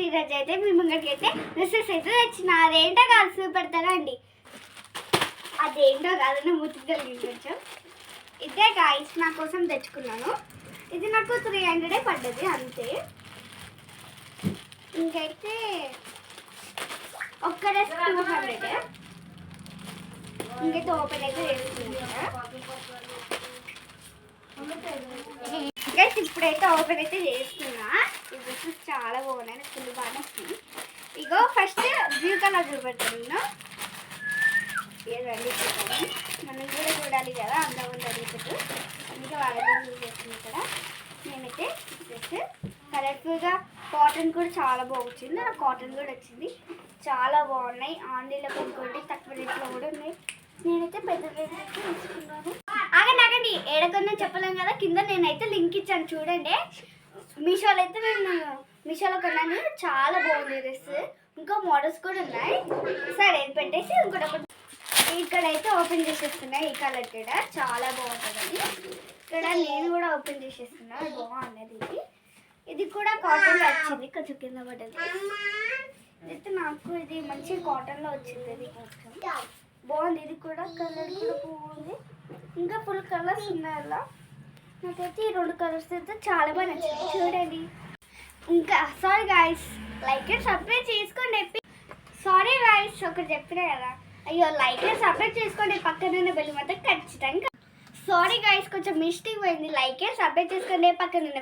ఈరోజు అయితే మీ ముంగడికి అయితే డ్రెస్సెస్ అయితే తెచ్చిన. అదేంటో కాదు చూపెడతారా అండి. అదేంటో కాదని ముత్తి కొంచెం ఇదే గాయస్ నా కోసం తెచ్చుకున్నాను. ఇది నాకు 300 పడ్డది అంతే. ఇంకైతే ఒక్క డ్రెస్ 200. ఇంకైతే ఓపెన్ అయితే చేసుకుంటా. ఇప్పుడైతే ఓపెన్ అయితే చేస్తున్నా. ఈ డ్రెస్సెస్ చాలా బాగున్నాయి, ఫుల్ బాగా నచ్చింది. ఇగో ఫస్ట్ బ్లూ కలర్ చూపెడతాను. ఏదండి మనం కూడా చూడాలి కదా, అందరూ ఉంటుంది ఇప్పుడు. అందుకే వాళ్ళ యూజ్ చేస్తుంది ఇక్కడ. నేనైతే డ్రెస్ కలర్ఫుల్గా కాటన్ కూడా చాలా బాగుంది. నాకు కాటన్ కూడా వచ్చింది, చాలా బాగున్నాయి. ఆన్లైన్లో కొనుక్కోండి, తక్కువ రేట్లో కూడా ఉన్నాయి. నేనైతే పెద్ద రేట్ అయితే తీసుకున్నాను. ఆగండి ఏడకొన్నా చెప్పలేం కదా, కింద నేనైతే లింక్ ఇచ్చాను చూడండి. మీషోలో అయితే నేను మీషోలో కొన్నాను, చాలా బాగుంది డ్రెస్. ఇంకా మోడల్స్ కూడా ఉన్నాయి. సరే ఏది పెట్టేసి ఇంకోటి ఇక్కడైతే ఓపెన్ చేసేస్తున్నా. ఈ కలర్ కూడా చాలా బాగుంటుందని ఇక్కడ నేను కూడా ఓపెన్ చేసేస్తున్నా. బాగున్నది ఇది. ఇది కూడా కాటన్లో వచ్చింది, కొంచెం కింద పడ్డది. అయితే నాకు ఇది మంచి కాటన్లో వచ్చింది. ఇది కొంచెం బాగుంది. ఇది కూడా కలర్ కూడా బాగుంది. ఇంకా ఫుల్ కలర్స్ ఉన్నాయి అలా. నాకైతే ఈ 2 కలర్స్ అయితే చాలా బాగా నచ్చింది చూడండి. ఇంకా sorry guys, like and subscribe చేసుకోండి. సారీ గాయస్ ఒకటి చెప్పినా కదా, అయ్యో లైక్ అండ్ సబ్స్క్రైబ్ చేసుకోండి. పక్కన బెల్ మాత్రం ఖచ్చితంగా. సారీ గాయస్ కొంచెం మిస్టేక్ పోయింది. లైక్ అండ్ సబ్స్క్రైబ్ చేసుకోండి, పక్కన